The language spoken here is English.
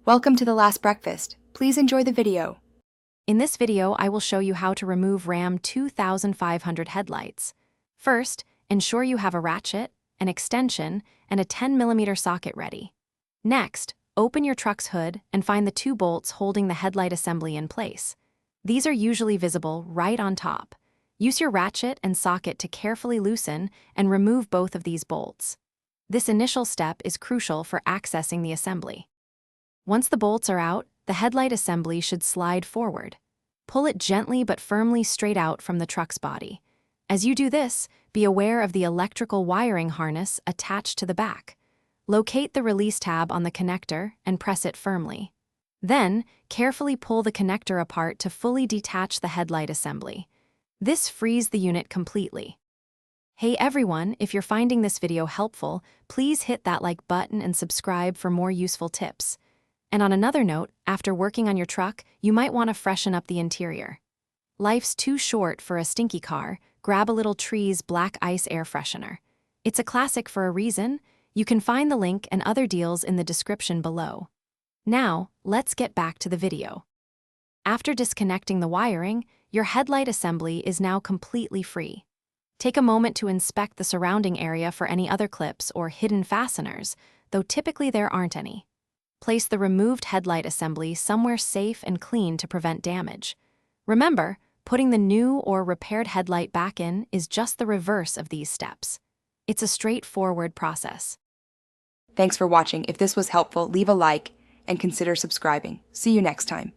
Welcome to The Last Breakfast. Please enjoy the video. In this video, I will show you how to remove Ram 2500 headlights. First, ensure you have a ratchet, an extension, and a 10mm socket ready. Next, open your truck's hood and find the two bolts holding the headlight assembly in place. These are usually visible right on top. Use your ratchet and socket to carefully loosen and remove both of these bolts. This initial step is crucial for accessing the assembly. Once the bolts are out, the headlight assembly should slide forward. Pull it gently but firmly straight out from the truck's body. As you do this, be aware of the electrical wiring harness attached to the back. Locate the release tab on the connector and press it firmly. Then, carefully pull the connector apart to fully detach the headlight assembly. This frees the unit completely. Hey everyone, if you're finding this video helpful, please hit that like button and subscribe for more useful tips. And on another note, after working on your truck, you might want to freshen up the interior. Life's too short for a stinky car. Grab a little Tree's Black Ice Air Freshener. It's a classic for a reason. You can find the link and other deals in the description below. Now, let's get back to the video. After disconnecting the wiring, your headlight assembly is now completely free. Take a moment to inspect the surrounding area for any other clips or hidden fasteners, though typically there aren't any. Place the removed headlight assembly somewhere safe and clean to prevent damage. Remember, putting the new or repaired headlight back in is just the reverse of these steps. It's a straightforward process. Thanks for watching. If this was helpful, leave a like and consider subscribing. See you next time.